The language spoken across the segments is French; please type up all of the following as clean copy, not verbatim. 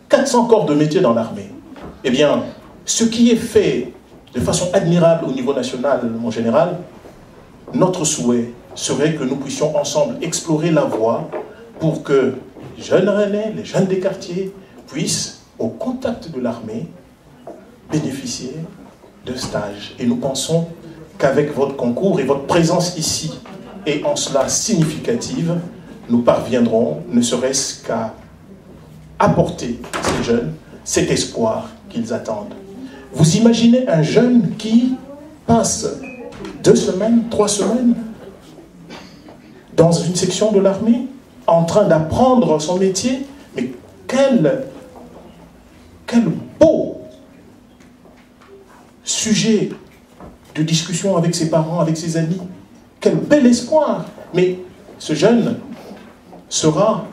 400 corps de métier dans l'armée. Eh bien, ce qui est fait de façon admirable au niveau national, mon général, notre souhait serait que nous puissions ensemble explorer la voie pour que les jeunes Rennais, les jeunes des quartiers, puissent, au contact de l'armée, bénéficier de stages. Et nous pensons qu'avec votre concours et votre présence ici, et en cela significative, nous parviendrons, ne serait-ce qu'à apporter à ces jeunes cet espoir qu'ils attendent. Vous imaginez un jeune qui passe 2 semaines, 3 semaines dans une section de l'armée, en train d'apprendre son métier, mais quel beau sujet de discussion avec ses parents, avec ses amis. Quel bel espoir. Mais ce jeune sera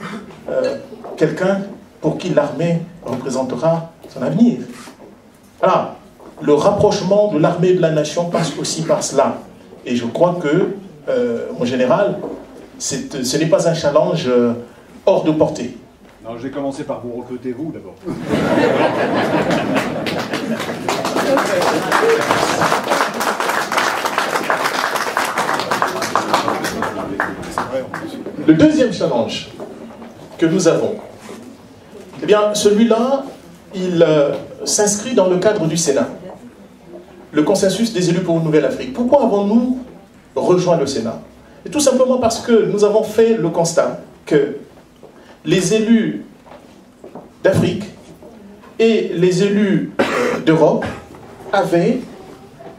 quelqu'un pour qui l'armée représentera son avenir. Voilà. Le rapprochement de l'armée et de la nation passe aussi par cela. Et je crois que, mon général, ce n'est pas un challenge hors de portée. Non, j'ai commencé par vous recruter, vous, d'abord. Le deuxième challenge que nous avons, eh bien, celui-là, il s'inscrit dans le cadre du Sénat, le consensus des élus pour une nouvelle Afrique. Pourquoi avons-nous rejoint le Sénat? Et tout simplement parce que nous avons fait le constat que les élus d'Afrique et les élus d'Europe avaient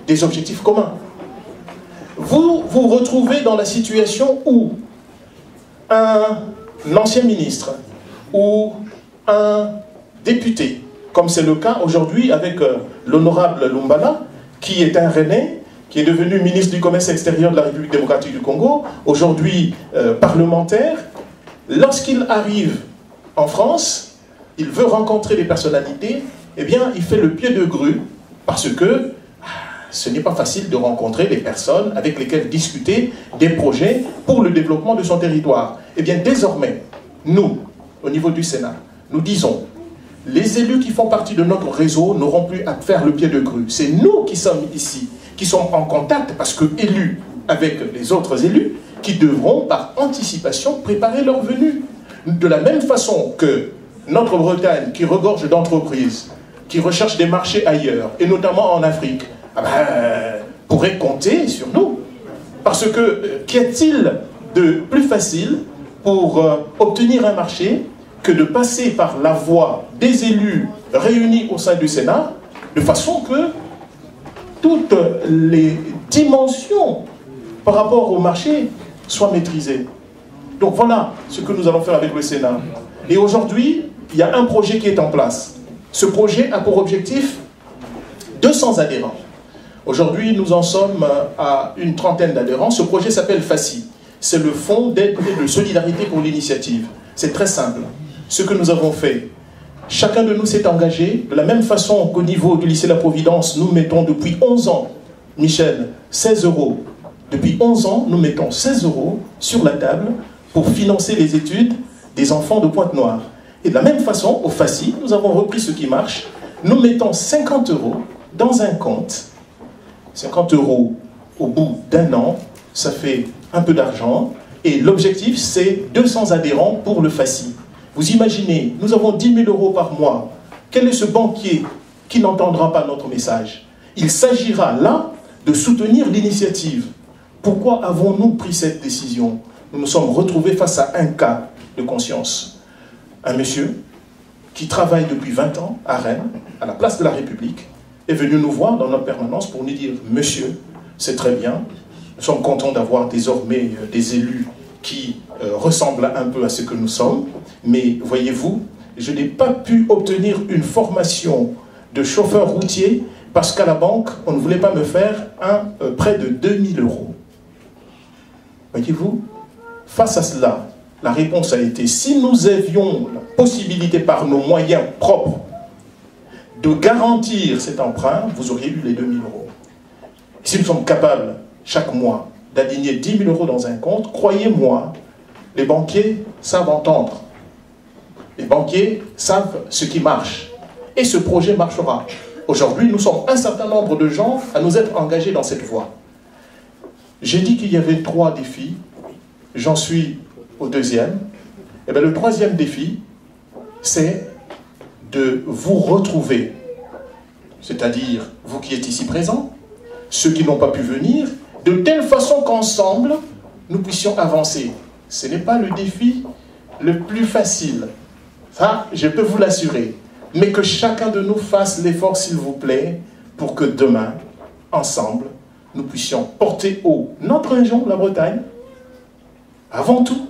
des objectifs communs. Vous vous retrouvez dans la situation où un ancien ministre ou un député, comme c'est le cas aujourd'hui avec l'honorable Lumbala, qui est un Rennais, qui est devenu ministre du Commerce extérieur de la République démocratique du Congo, aujourd'hui parlementaire, lorsqu'il arrive en France, il veut rencontrer des personnalités, eh bien, il fait le pied de grue, parce que ce n'est pas facile de rencontrer des personnes avec lesquelles discuter des projets pour le développement de son territoire. Eh bien, désormais, nous, au niveau du Sénat, nous disons, les élus qui font partie de notre réseau n'auront plus à faire le pied de grue. C'est nous qui sommes ici, qui sommes en contact, parce que élus avec les autres élus, qui devront, par anticipation, préparer leur venue. De la même façon que notre Bretagne, qui regorge d'entreprises, qui recherche des marchés ailleurs, et notamment en Afrique, pourrait compter sur nous. Parce que qu'y a-t-il de plus facile pour obtenir un marché que de passer par la voie des élus réunis au sein du Sénat, de façon que toutes les dimensions par rapport au marché soient maîtrisées. Donc voilà ce que nous allons faire avec le Sénat. Et aujourd'hui, il y a un projet qui est en place. Ce projet a pour objectif 200 adhérents. Aujourd'hui, nous en sommes à une trentaine d'adhérents. Ce projet s'appelle FACI. C'est le Fonds d'aide et de solidarité pour l'initiative. C'est très simple. Ce que nous avons fait, chacun de nous s'est engagé, de la même façon qu'au niveau du lycée La Providence, nous mettons depuis 11 ans, Michel, 16 €. Depuis 11 ans, nous mettons 16 € sur la table pour financer les études des enfants de Pointe-Noire. Et de la même façon, au FACI, nous avons repris ce qui marche. Nous mettons 50 € dans un compte. 50 € au bout d'un an, ça fait un peu d'argent. Et l'objectif, c'est 200 adhérents pour le FACI. Vous imaginez, nous avons 10 000 € par mois. Quel est ce banquier qui n'entendra pas notre message? Il s'agira là de soutenir l'initiative. Pourquoi avons-nous pris cette décision? Nous nous sommes retrouvés face à un cas de conscience. Un monsieur qui travaille depuis 20 ans à Rennes, à la place de la République, est venu nous voir dans notre permanence pour nous dire « Monsieur, c'est très bien, nous sommes contents d'avoir désormais des élus qui ressemblent un peu à ce que nous sommes, mais voyez-vous, je n'ai pas pu obtenir une formation de chauffeur routier parce qu'à la banque, on ne voulait pas me faire un prêt de 2 000 €. Voyez-vous, face à cela, la réponse a été, si nous avions la possibilité par nos moyens propres de garantir cet emprunt, vous auriez eu les 2 000 €. Si nous sommes capables, chaque mois, d'aligner 10 000 € dans un compte, croyez-moi, les banquiers savent entendre. Les banquiers savent ce qui marche. Et ce projet marchera. Aujourd'hui, nous sommes un certain nombre de gens à nous être engagés dans cette voie. J'ai dit qu'il y avait 3 défis. J'en suis au 2e. Et bien, le 3e défi, c'est de vous retrouver. C'est-à-dire, vous qui êtes ici présents, ceux qui n'ont pas pu venir, de telle façon qu'ensemble, nous puissions avancer. Ce n'est pas le défi le plus facile. Ça, je peux vous l'assurer. Mais que chacun de nous fasse l'effort, s'il vous plaît, pour que demain, ensemble, nous puissions porter haut notre région, la Bretagne, avant tout,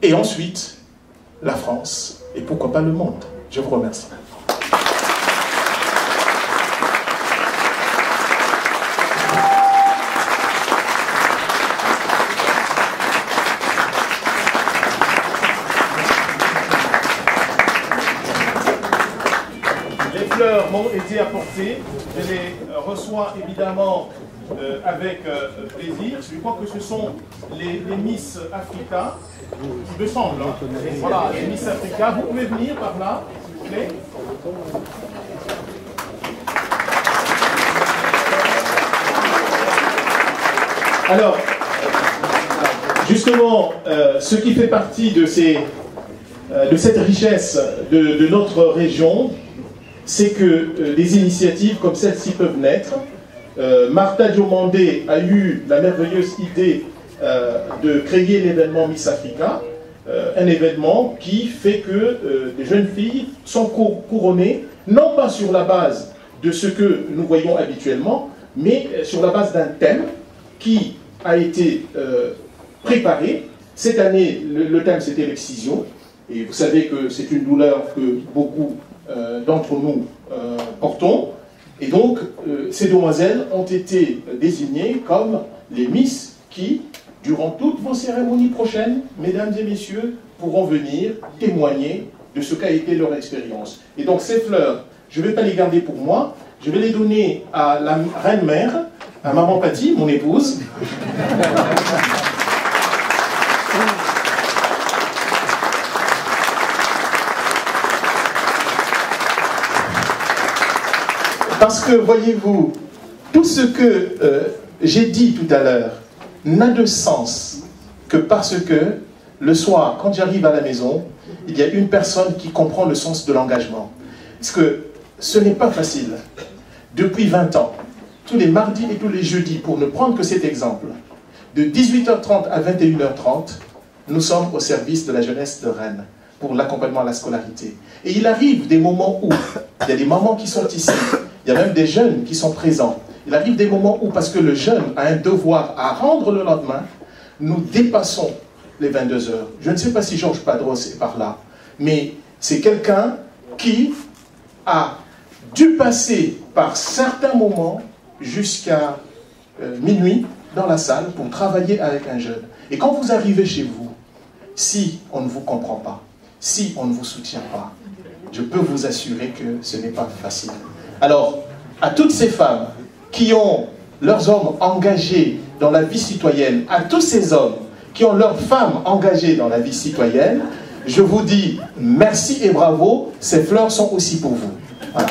et ensuite, la France, et pourquoi pas le monde. Je vous remercie. M'ont été apportés. Je les reçois évidemment avec plaisir. Je crois que ce sont les Miss Africa, il me semble. Hein. Voilà, les Miss Africa. Vous pouvez venir par là, s'il vous plaît. Alors, justement, ce qui fait partie de cette richesse de notre région, c'est que des initiatives comme celle-ci peuvent naître. Martha Diomandé a eu la merveilleuse idée de créer l'événement Miss Africa, un événement qui fait que des jeunes filles sont couronnées, non pas sur la base de ce que nous voyons habituellement, mais sur la base d'un thème qui a été préparé. Cette année, le thème c'était l'excision, et vous savez que c'est une douleur que beaucoup d'entre nous portons, et donc ces demoiselles ont été désignées comme les Miss qui, durant toutes vos cérémonies prochaines, mesdames et messieurs, pourront venir témoigner de ce qu'a été leur expérience. Et donc ces fleurs, je ne vais pas les garder pour moi, je vais les donner à la reine-mère, à maman Paty, mon épouse. Parce que, voyez-vous, tout ce que j'ai dit tout à l'heure n'a de sens que parce que le soir, quand j'arrive à la maison, il y a une personne qui comprend le sens de l'engagement. Parce que ce n'est pas facile. Depuis 20 ans, tous les mardis et tous les jeudis, pour ne prendre que cet exemple, de 18h30 à 21h30, nous sommes au service de la jeunesse de Rennes pour l'accompagnement à la scolarité. Et il arrive des moments où il y a des mamans qui sont ici, il y a même des jeunes qui sont présents. Il arrive des moments où, parce que le jeune a un devoir à rendre le lendemain, nous dépassons les 22 heures. Je ne sais pas si Georges Padros est par là, mais c'est quelqu'un qui a dû passer par certains moments jusqu'à minuit dans la salle pour travailler avec un jeune. Et quand vous arrivez chez vous, si on ne vous comprend pas, si on ne vous soutient pas, je peux vous assurer que ce n'est pas facile. Alors, à toutes ces femmes qui ont leurs hommes engagés dans la vie citoyenne, à tous ces hommes qui ont leurs femmes engagées dans la vie citoyenne, je vous dis merci et bravo, ces fleurs sont aussi pour vous. Voilà.